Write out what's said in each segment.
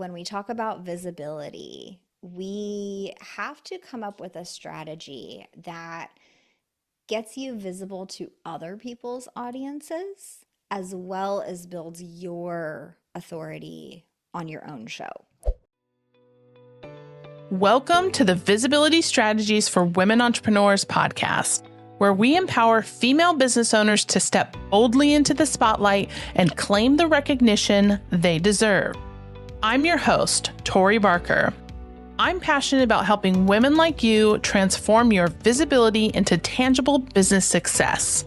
When we talk about visibility, we have to come up with a strategy that gets you visible to other people's audiences as well as builds your authority on your own show. Welcome to the Visibility Strategies for Women Entrepreneurs podcast, where we empower female business owners to step boldly into the spotlight and claim the recognition they deserve. I'm your host, Tori Barker. I'm passionate about helping women like you transform your visibility into tangible business success.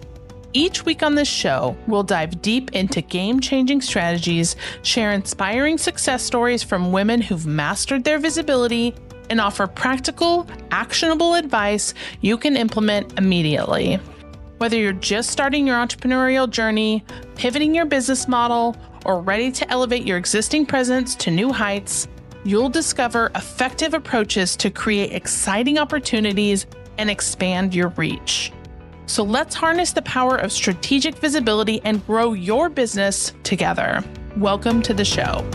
Each week on this show, we'll dive deep into game-changing strategies, share inspiring success stories from women who've mastered their visibility, and offer practical, actionable advice you can implement immediately. Whether you're just starting your entrepreneurial journey, pivoting your business model, or ready to elevate your existing presence to new heights, you'll discover effective approaches to create exciting opportunities and expand your reach. So let's harness the power of strategic visibility and grow your business together. Welcome to the show.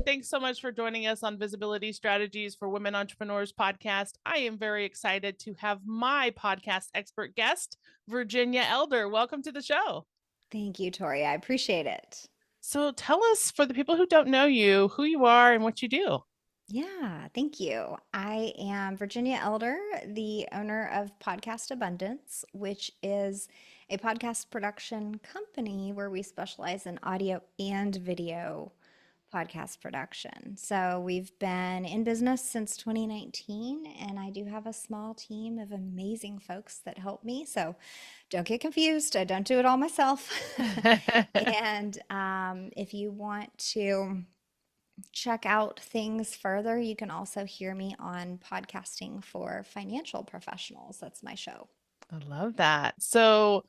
Thanks so much for joining us on Visibility Strategies for Women Entrepreneurs podcast. I am very excited to have my podcast expert guest, Virginia Elder. Welcome to the show. Thank you, Tori. I appreciate it. So tell us, for the people who don't know you, who you are and what you do. Yeah, thank you. I am Virginia Elder, the owner of Podcast Abundance, which is a podcast production company where we specialize in audio and video podcast production. So we've been in business since 2019, and I do have a small team of amazing folks that help me. So don't get confused. I don't do it all myself. And if you want to check out things further, you can also hear me on Podcasting for Financial Professionals. That's my show. I love that. So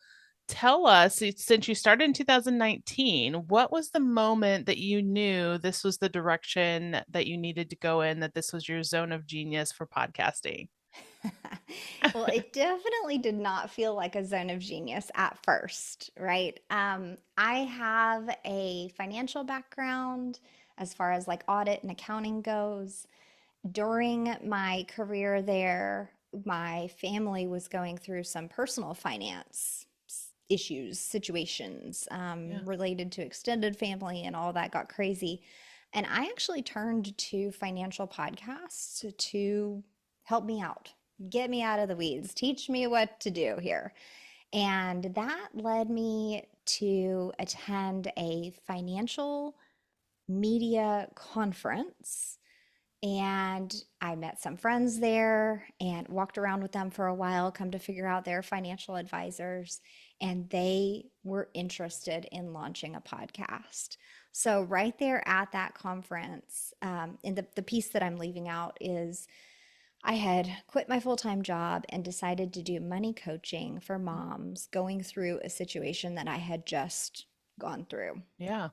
tell us, since you started in 2019, what was the moment that you knew this was the direction that you needed to go in, that this was your zone of genius for podcasting? Well, it definitely did not feel like a zone of genius at first, right? I have a financial background as far as like audit and accounting goes. During my career there, my family was going through some personal finance issues, situations Yeah. related to extended family, and all that got crazy. And I actually turned to financial podcasts to help me out, get me out of the weeds, teach me what to do here. And that led me to attend a financial media conference, and I met some friends there and walked around with them for a while, come to figure out they're financial advisors, and they were interested in launching a podcast. So, right there at that conference, and the piece that I'm leaving out is I had quit my full time job and decided to do money coaching for moms going through a situation that I had just gone through. Yeah.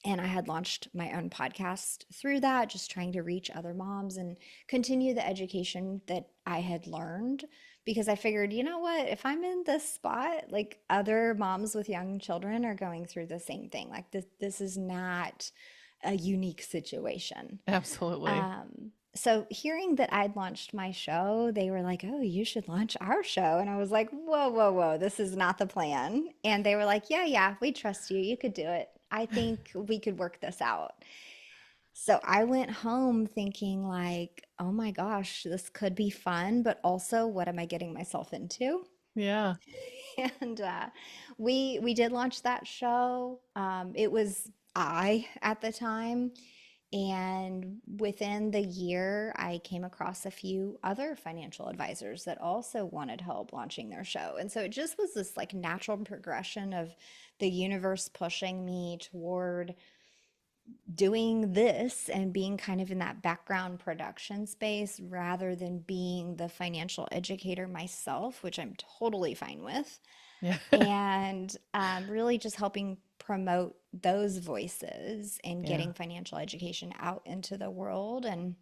And I had launched my own podcast through that, just trying to reach other moms and continue the education that I had learned. Because I figured, you know what, if I'm in this spot, like other moms with young children are going through the same thing. Like this is not a unique situation. Absolutely. So hearing that I'd launched my show, they were like, "Oh, you should launch our show." And I was like, "Whoa, whoa, whoa, this is not the plan." And they were like, "Yeah, yeah, we trust you. You could do it. I think we could work this out." So I went home thinking like, "Oh my gosh, this could be fun, but also what am I getting myself into?" Yeah. And we did launch that show. It was I at the time. And within the year, I came across a few other financial advisors that also wanted help launching their show. And so it just was this like natural progression of the universe pushing me toward doing this and being kind of in that background production space rather than being the financial educator myself, which I'm totally fine with. Yeah. And really just helping promote those voices and Yeah. getting financial education out into the world. And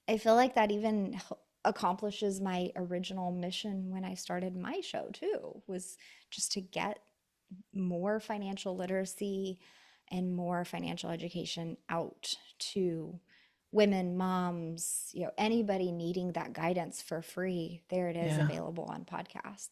I feel like that even accomplishes my original mission when I started my show too, was just to get more financial literacy and more financial education out to women, moms, anybody needing that guidance for free. There it is, Yeah. available on podcasts.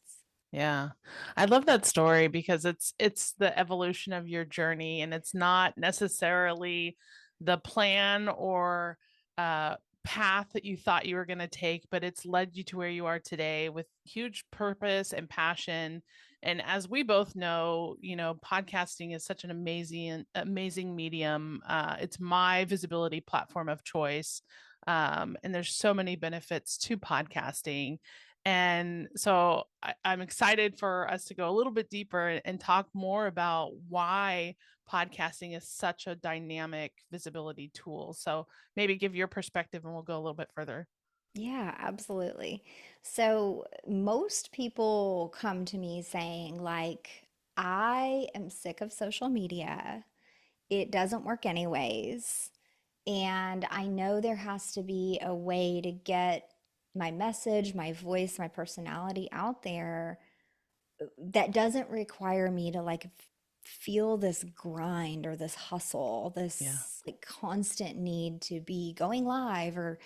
Yeah. I love that story because it's the evolution of your journey, and it's not necessarily the plan or uh path that you thought you were going to take, but it's led you to where you are today with huge purpose and passion. And as we both know, podcasting is such an amazing medium. It's my visibility platform of choice. And there's so many benefits to podcasting. And so I'm excited for us to go a little bit deeper and talk more about why podcasting is such a dynamic visibility tool. So maybe give your perspective and we'll go a little bit further. Yeah, absolutely. So most people come to me saying, like, I am sick of social media. It doesn't work anyways. And I know there has to be a way to get my message, my voice, my personality out there that doesn't require me to like feel this grind or this hustle, Yeah. this like constant need to be going live or,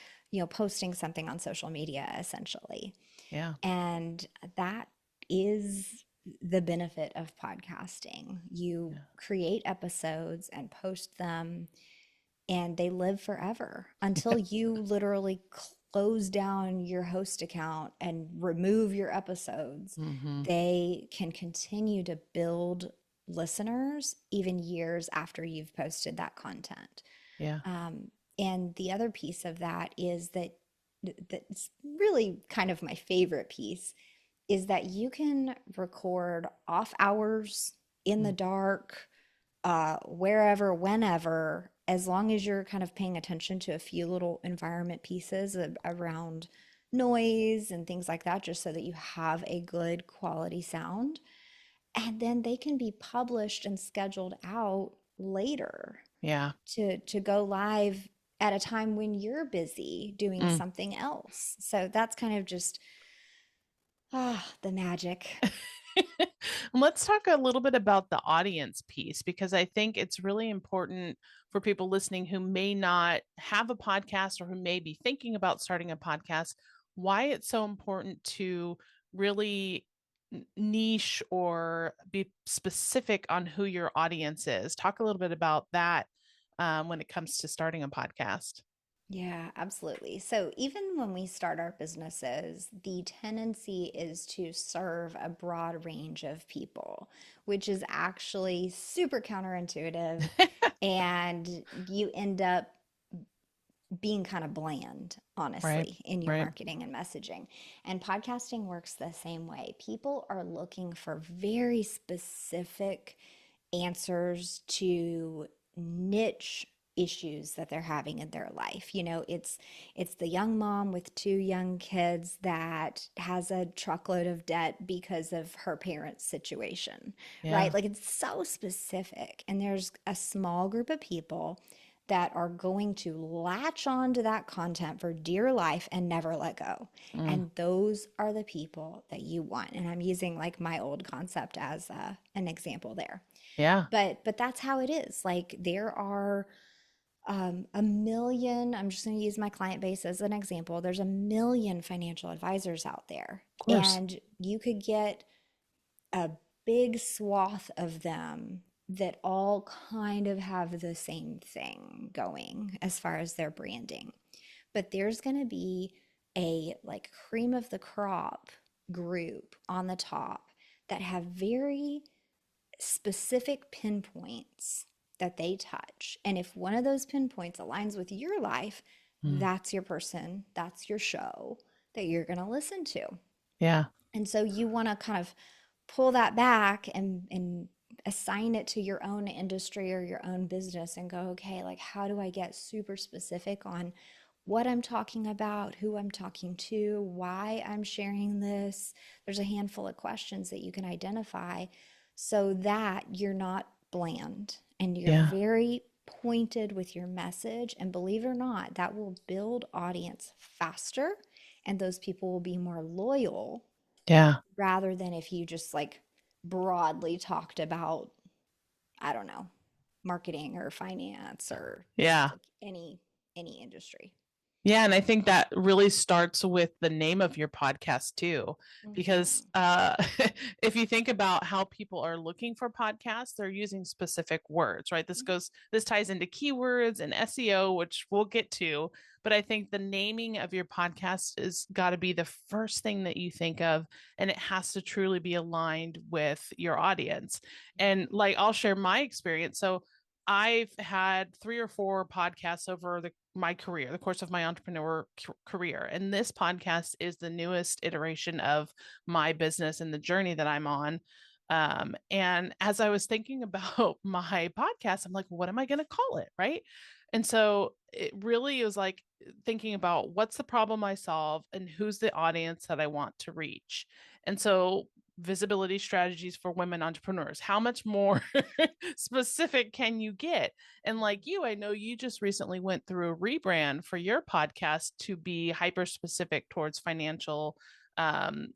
posting something on social media essentially. Yeah. And that is the benefit of podcasting. You Yeah. create episodes and post them, and they live forever until you literally close down your host account and remove your episodes. Mm-hmm. They can continue to build listeners even years after you've posted that content. Yeah. Um, and the other piece of that is that's really kind of my favorite piece is that you can record off hours in the Mm. dark, wherever, whenever, as long as you're kind of paying attention to a few little environment pieces around noise and things like that, just so that you have a good quality sound. And then they can be published and scheduled out later Yeah. to go live at a time when you're busy doing Mm. something else. So that's kind of just the magic. Let's talk a little bit about the audience piece because I think it's really important for people listening who may not have a podcast or who may be thinking about starting a podcast, why it's so important to really niche or be specific on who your audience is. Talk a little bit about that when it comes to starting a podcast. Yeah, absolutely. So even when we start our businesses, the tendency is to serve a broad range of people, which is actually super counterintuitive. And you end up being kind of bland, Right. honestly, in your Right. marketing and messaging. And podcasting works the same way. People are looking for very specific answers to niche issues that they're having in their life. It's the young mom with two young kids that has a truckload of debt because of her parents' situation, right? Yeah. Like it's so specific. And there's a small group of people that are going to latch on to that content for dear life and never let go. Mm. And those are the people that you want. And I'm using like my old concept as an example there. Yeah. But that's how it is. Like there are a million, I'm just going to use my client base as an example. There's a million financial advisors out there. Of course. And you could get a big swath of them that all kind of have the same thing going as far as their branding. But there's going to be a like cream of the crop group on the top that have very specific pinpoints that they touch. And if one of those pinpoints aligns with your life, Mm. that's your person, that's your show that you're going to listen to. Yeah. And so you want to kind of pull that back and assign it to your own industry or your own business and go, okay, like how do I get super specific on what I'm talking about, who I'm talking to, why I'm sharing this? There's a handful of questions that you can identify so that you're not bland and you're Yeah. very pointed with your message. And believe it or not, that will build audience faster and those people will be more loyal Yeah. rather than if you just like broadly talked about, I don't know, marketing or finance or just Yeah. like any industry. Yeah, and I think that really starts with the name of your podcast too, because Hmm. if you think about how people are looking for podcasts, they're using specific words, right? This ties into keywords and SEO, which we'll get to, but I think the naming of your podcast is got to be the first thing that you think of, and it has to truly be aligned with your audience. And like I'll share my experience. So I've had 3 or 4 podcasts over my career, the course of my entrepreneur career. And this podcast is the newest iteration of my business and the journey that I'm on. And as I was thinking about my podcast, I'm like, what am I going to call it? Right. And so it really was like thinking about what's the problem I solve and who's the audience that I want to reach. And so visibility strategies for women entrepreneurs. How much more specific can you get? And like you, I know you just recently went through a rebrand for your podcast to be hyper specific towards financial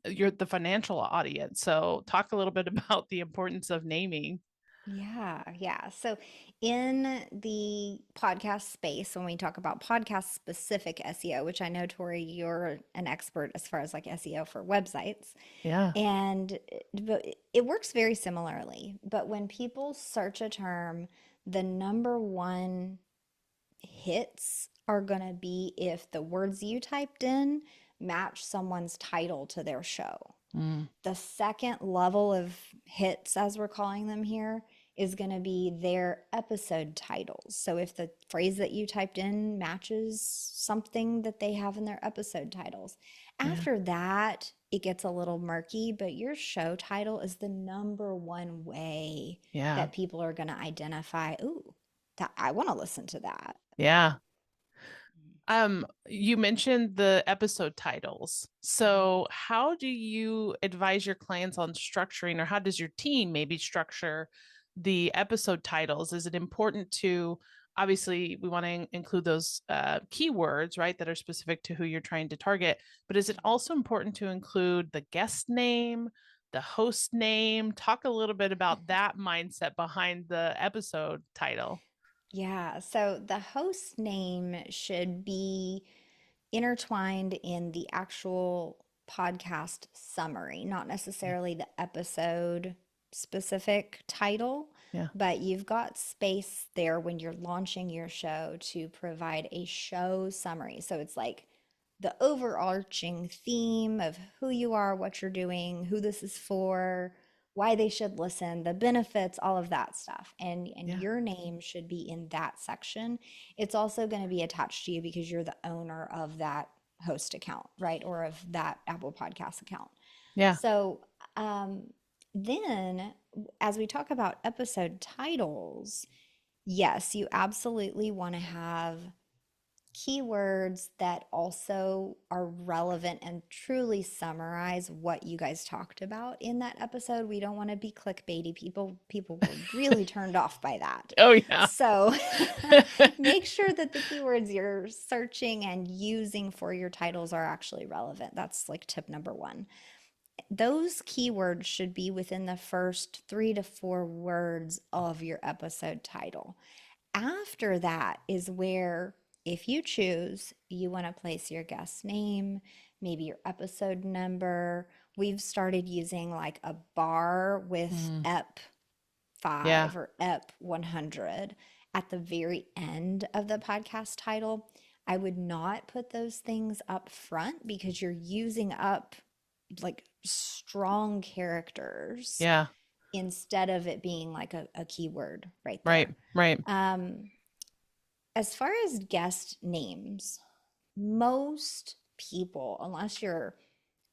you're the financial audience. So talk a little bit about the importance of naming. Yeah, yeah. So in the podcast space, when we talk about podcast specific SEO, which I know, Tori, you're an expert as far as like SEO for websites, Yeah. and but it works very similarly. But when people search a term, the number one hits are going to be if the words you typed in match someone's title to their show. Mm, The second level of hits, as we're calling them here, is going to be their episode titles. So if the phrase that you typed in matches something that they have in their episode titles, yeah. after that, it gets a little murky, but your show title is the number one way Yeah. that people are going to identify, ooh, that I want to listen to that. Yeah. You mentioned the episode titles. Mhm. So, how do you advise your clients on structuring, or how does your team maybe structure the episode titles? Is it important to, obviously, we want to include those keywords, right, that are specific to who you're trying to target, but is it also important to include the guest name, the host name? Talk a little bit about that mindset behind the episode title. Yeah, so the host name should be intertwined in the actual podcast summary, not Yeah. necessarily the episode specific title, Yeah. but you've got space there when you're launching your show to provide a show summary. So it's like the overarching theme of who you are, what you're doing, who this is for, why they should listen, the benefits, all of that stuff. And Yeah. your name should be in that section. It's also going to be attached to you because you're the owner of that host account, right? Or of that Apple Podcast account. Yeah. So um, then, as we talk about episode titles, yes, you absolutely want to have keywords that also are relevant and truly summarize what you guys talked about in that episode. We don't want to be clickbaity. People were really turned off by that. Oh, yeah. So make sure that the keywords you're searching and using for your titles are actually relevant. That's like tip number one. Those keywords should be within the first 3 to 4 words of your episode title. After that is where, if you choose, you want to place your guest name, maybe your episode number. We've started using like a bar with Mm, EP yeah. 5 or EP 100 at the very end of the podcast title. I would not put those things up front because you're using up like strong characters Yeah. instead of it being like a keyword right Right. there. Right. Um, as far as guest names, most people, unless you're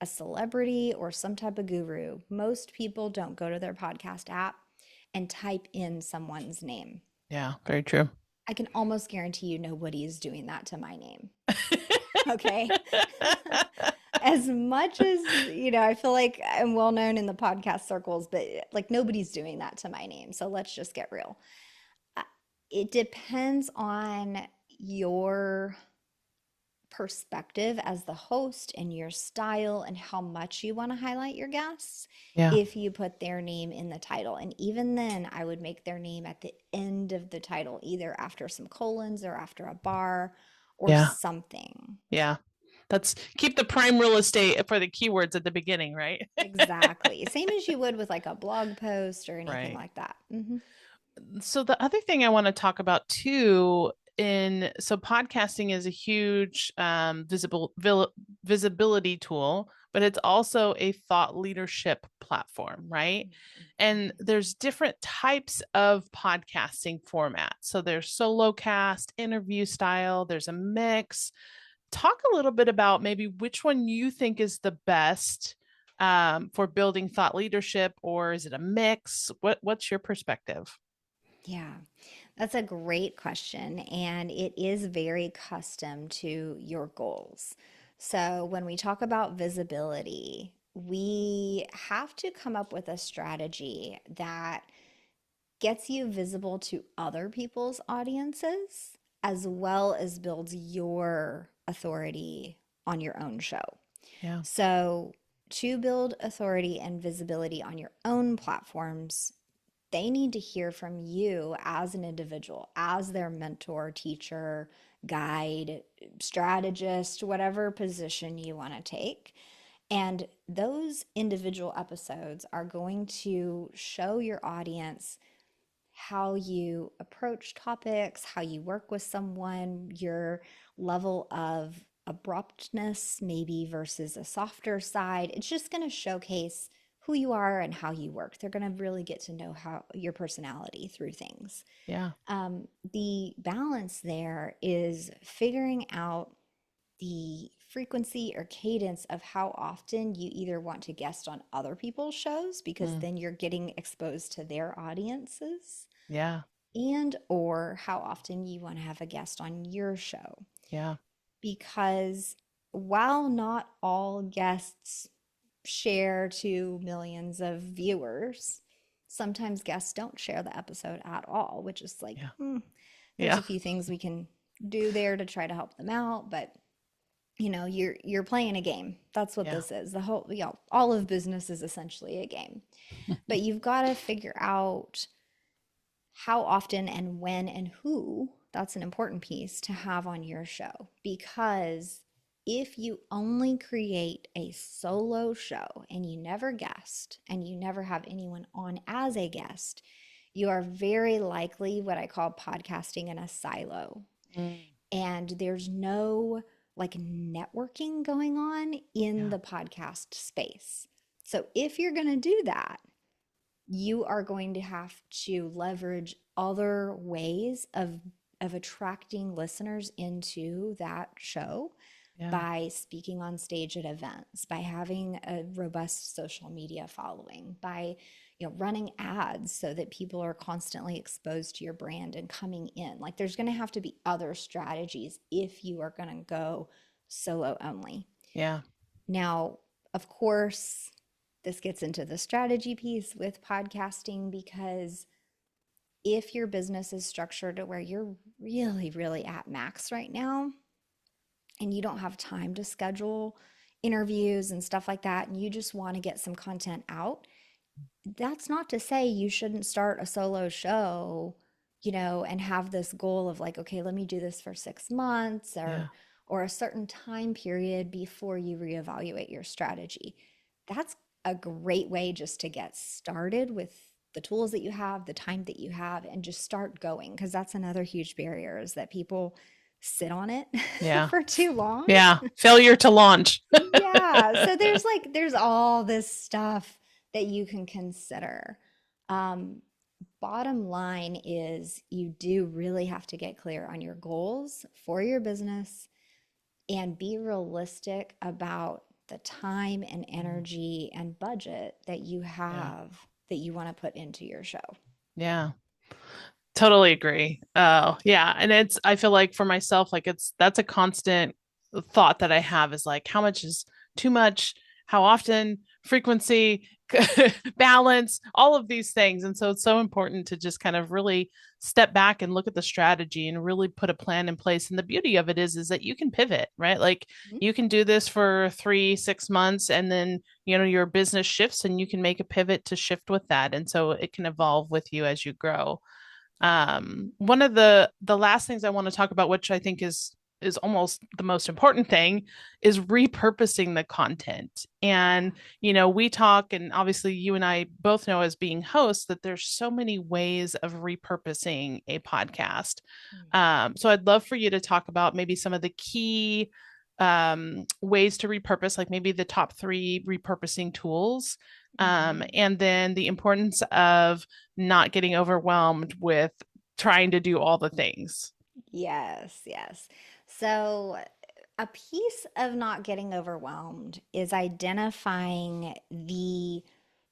a celebrity or some type of guru, most people don't go to their podcast app and type in someone's name. Yeah. Very true. I can almost guarantee you nobody is doing that to my name. Okay. As much as, I feel like I'm well known in the podcast circles, but like nobody's doing that to my name. So let's just get real. It depends on your perspective as the host and your style and how much you want to highlight your guests Yeah. if you put their name in the title. And even then, I would make their name at the end of the title, either after some colons or after a bar or Yeah. something. Yeah. That's keep the prime real estate for the keywords at the beginning, right? Exactly. Same as you would with like a blog post or anything Right. like that. Hmm. So the other thing I want to talk about too so podcasting is a huge visibility tool, but it's also a thought leadership platform, right? And there's different types of podcasting formats. So there's solo cast, interview style, there's a mix. Talk a little bit about maybe which one you think is the best for building thought leadership, or is it a mix? What's your perspective? Yeah, that's a great question. And it is very custom to your goals. So, when we talk about visibility, we have to come up with a strategy that gets you visible to other people's audiences as well as builds your authority on your own show. Yeah. So, to build authority and visibility on your own platforms, they need to hear from you as an individual, as their mentor, teacher, guide, strategist, whatever position you want to take. And those individual episodes are going to show your audience how you approach topics, how you work with someone, your level of abruptness, maybe versus a softer side. It's just going to showcase who you are and how you work. They're going to really get to know how your personality through things. Yeah. The balance there is figuring out the frequency or cadence of how often you either want to guest on other people's shows because Mm, then you're getting exposed to their audiences, yeah. and or how often you want to have a guest on your show, Yeah. because while not all guests share to millions of viewers, sometimes guests don't share the episode at all, which is like, Yeah. there's Yeah. a few things we can do there to try to help them out, but you're playing a game. That's what Yeah. this is. The whole, all of business is essentially a game. But you've got to figure out how often and when and who, that's an important piece to have on your show. Because if you only create a solo show and you never guest and you never have anyone on as a guest, you are very likely what I call podcasting in a silo. Mm, And there's no like networking going on in yeah. the podcast space. So if you're going to do that, you are going to have to leverage other ways of attracting listeners into that show Yeah. by speaking on stage at events, by having a robust social media following, by running ads so that people are constantly exposed to your brand and coming in. Like there's going to have to be other strategies if you are going to go solo only. Yeah. Now, of course, this gets into the strategy piece with podcasting, because if your business is structured to where you're really, really at max right now and you don't have time to schedule interviews and stuff like that, and you just want to get some content out, that's not to say you shouldn't start a solo show, and have this goal of like, okay, let me do this for 6 months Yeah. or a certain time period before you reevaluate your strategy. That's a great way just to get started with the tools that you have, the time that you have, and just start going. Because that's another huge barrier, is that people sit on it Yeah. for too long. Yeah. Failure to launch. Yeah. So there's all this stuff that you can consider. Um, Bottom line is you do really have to get clear on your goals for your business and be realistic about the time and Mm, energy and budget that you yeah. have that you want to put into your show. Yeah. Totally agree. Oh, yeah. And I feel like for myself, like that's a constant thought that I have is like, how much is too much? how often, frequency, balance, all of these things. And so it's so important to just kind of really step back and look at the strategy and really put a plan in place. And the beauty of it is that you can pivot, right? Like Mhm. you can do this for 3, 6 months and then, your business shifts and you can make a pivot to shift with that. And so it can evolve with you as you grow. One of the last things I want to talk about, which I think is almost the most important thing, is repurposing the content. And we talk, and obviously you and I both know as being hosts that there's so many ways of repurposing a podcast. So I'd love for you to talk about maybe some of the key ways to repurpose, like maybe the top 3 repurposing tools, Mhm. and then the importance of not getting overwhelmed with trying to do all the things. Yes, yes. So, a piece of not getting overwhelmed is identifying the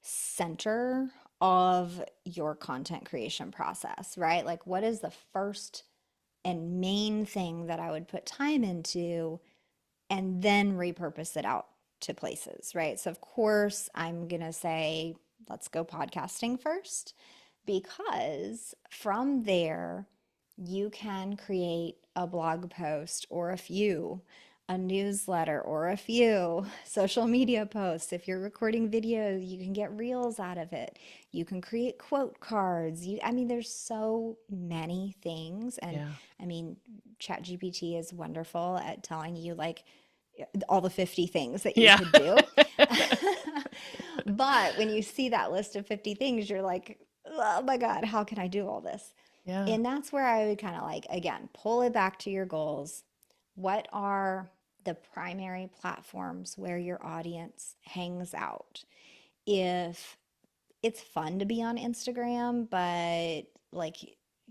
center of your content creation process, right? Like, what is the first and main thing that I would put time into and then repurpose it out to places, right? So, of course, I'm going to say, let's go podcasting first, because from there, you can create a blog post or a few, a newsletter or a few social media posts. If you're recording videos, you can get reels out of it. You can create quote cards. I mean, there's so many things. And Yeah. I mean, ChatGPT is wonderful at telling you like all the 50 things that you Yeah. could do. But when you see that list of 50 things, you're like, oh my God, how can I do all this? Yeah. And that's where I would kind of like, again, pull it back to your goals. What are the primary platforms where your audience hangs out? If it's fun to be on Instagram, but like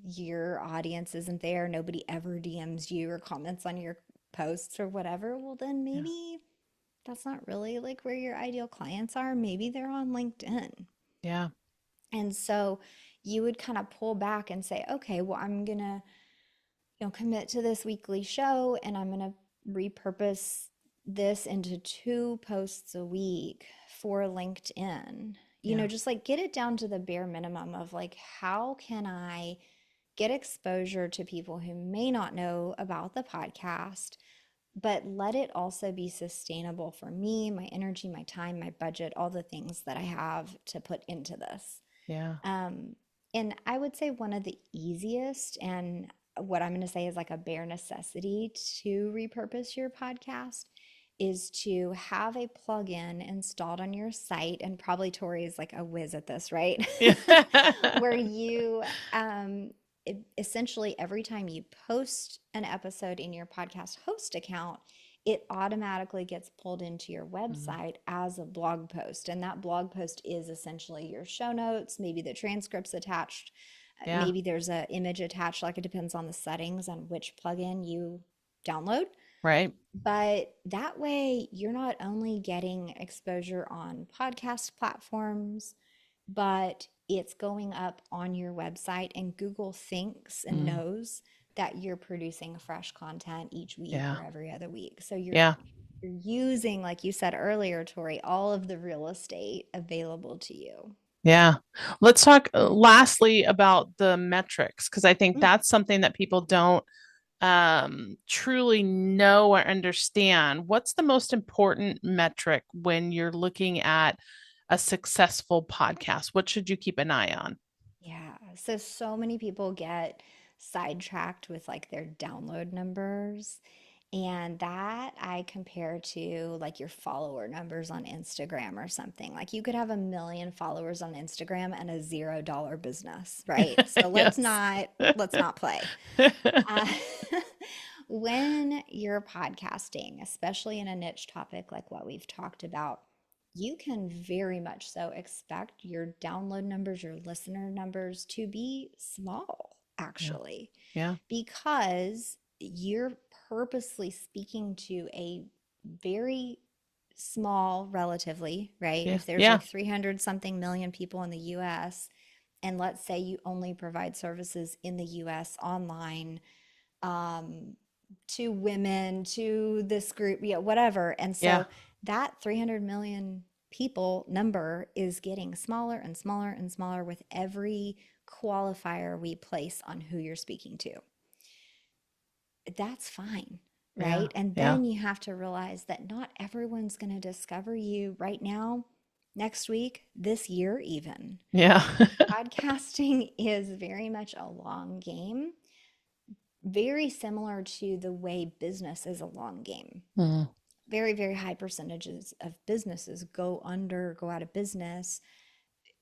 your audience isn't there, nobody ever DMs you or comments on your posts or whatever, well, then Yeah. maybe that's not really like where your ideal clients are. Maybe they're on LinkedIn. Yeah. And so you would kind of pull back and say, okay, well, I'm going to, commit to this weekly show and I'm going to repurpose this into 2 posts a week for LinkedIn. Yeah. Just like get it down to the bare minimum of like, how can I get exposure to people who may not know about the podcast, but let it also be sustainable for me, my energy, my time, my budget, all the things that I have to put into this. Yeah. Um, and I would say one of the easiest and what I'm going to say is like a bare necessity to repurpose your podcast is to have a plugin installed on your site. And probably Tori is like a whiz at this, right? Yeah. Where you essentially every time you post an episode in your podcast host account, it automatically gets pulled into your Mhm. website as a blog post. And that blog post is essentially your show notes, maybe the transcripts attached, Yeah. maybe there's an image attached, like it depends on the settings on which plugin you download. Right. But that way, you're not only getting exposure on podcast platforms, but it's going up on your website, and Google thinks and Mm. knows that you're producing fresh content each week Yeah. or every other week. So you're Yeah. you're using, like you said earlier, Tori, all of the real estate available to you. Yeah. Let's talk lastly about the metrics, because I think Mm, that's something that people don't truly know or understand. What's the most important metric when you're looking at a successful podcast? What should you keep an eye on? yeah. So many people get sidetracked with like their download numbers. And that I compare to like your follower numbers on Instagram or something. Like you could have 1 million followers on Instagram and a $0 business, right? So Yes. let's not play. Uh, when you're podcasting, especially in a niche topic like what we've talked about, you can very much so expect your download numbers, your listener numbers to be small, Yeah. actually, Yeah. because you're purposely speaking to a very small, relatively, right? Yeah. If there's Yeah. like 300 something million people in the US, and let's say you only provide services in the US online, um, to women, to this group, whatever. And Yeah. so that 300 million people number is getting smaller and smaller and smaller with every qualifier we place on who you're speaking to. That's fine, Yeah. right? And Yeah. then you have to realize that not everyone's going to discover you right now, next week, this year, even. Yeah. Podcasting is very much a long game, very similar to the way business is a long game. Mm, Very, very high percentages of businesses go out of business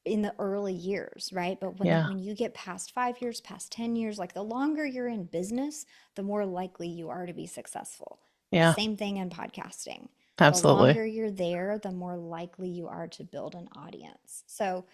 in the early years, right? But yeah. when you get past 5 years, past 10 years, like the longer you're in business, the more likely you are to be successful. Yeah. Same thing in podcasting. The Absolutely. longer you're there, the more likely you are to build an audience. So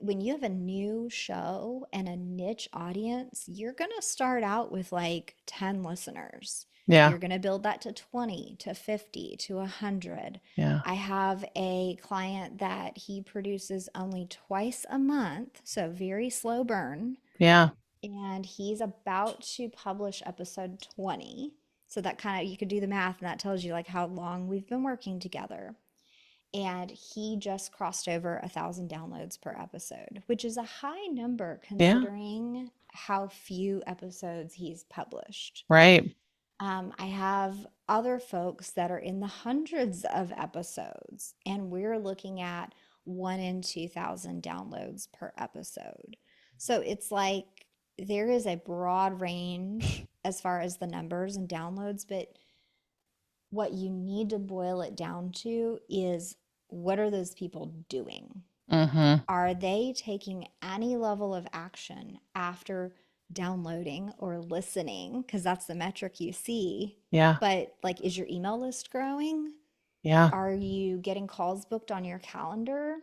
when you have a new show and a niche audience, you're going to start out with like 10 listeners. Yeah. You're going to build that to 20, to 50, to 100. Yeah. I have a client that he produces only twice a month, so very slow burn, Yeah. and he's about to publish episode 20. So that kind of, you could do the math, and that tells you like how long we've been working together. And he just crossed over 1,000 downloads per episode, which is a high number Yeah. considering how few episodes he's published. Right. I have other folks that are in the hundreds of episodes, and we're looking at 1 in 2,000 downloads per episode. So it's like there is a broad range as far as the numbers and downloads, but what you need to boil it down to is what are those people doing? Mm-hmm. Are they taking any level of action after downloading or listening? Because that's the metric you see. Yeah. But like, is your email list growing? Yeah. Are you getting calls booked on your calendar?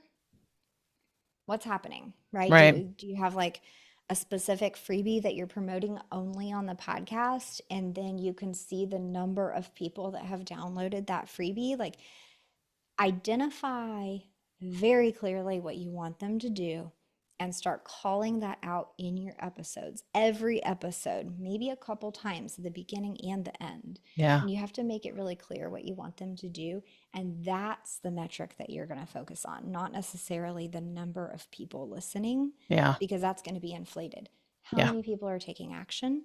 What's happening, right? Right. Do you have like a specific freebie that you're promoting only on the podcast? And then you can see the number of people that have downloaded that freebie. Like, identify very clearly what you want them to do and start calling that out in your episodes. Every episode, maybe a couple times at the beginning and the end. Yeah. And you have to make it really clear what you want them to do. And that's the metric that you're going to focus on, not necessarily the number of people listening, Yeah. because that's going to be inflated. How Yeah. many people are taking action?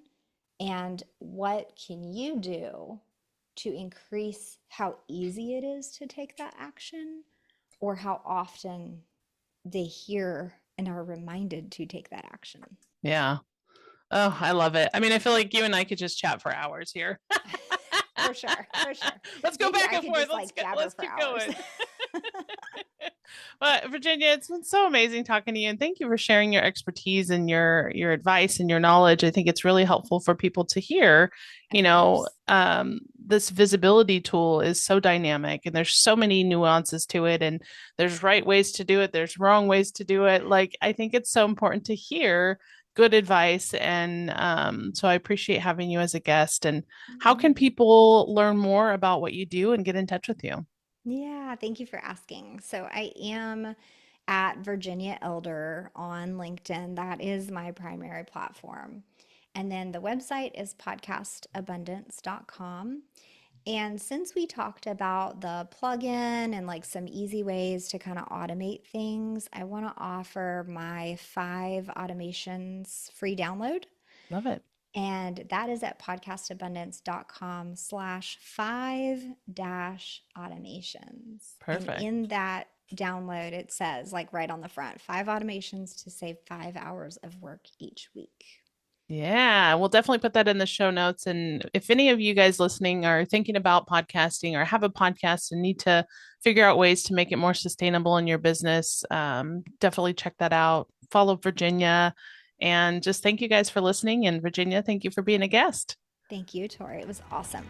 And what can you do to increase how easy it is to take that action, or how often they hear and are reminded to take that action? Yeah. Oh, I love it. I mean, I feel like you and I could just chat for hours here. For sure, for sure. Let's go Maybe back I and could forth. just like jabber Let's for keep hours. going. But Virginia, it's been so amazing talking to you, and thank you for sharing your expertise and your advice and your knowledge. I think it's really helpful for people to hear. Of course. This visibility tool is so dynamic, and there's so many nuances to it, and there's right ways to do it, there's wrong ways to do it. Like, I think it's so important to hear good advice, and so I appreciate having you as a guest. And how can people learn more about what you do and get in touch with you? Yeah, thank you for asking. So I am at Virginia Elder on LinkedIn. That is my primary platform. And then the website is podcastabundance.com. And since we talked about the plugin and like some easy ways to kind of automate things, I want to offer my 5 automations free download. Love it. And that is at podcastabundance.com/5-automations. And Perfect. in that download, it says, like right on the front, 5 automations to save 5 hours of work each week. Yeah, we'll definitely put that in the show notes. And if any of you guys listening are thinking about podcasting or have a podcast and need to figure out ways to make it more sustainable in your business, definitely check that out. Follow Virginia. And just thank you guys for listening. And Virginia, thank you for being a guest. Thank you, Tori. It was awesome.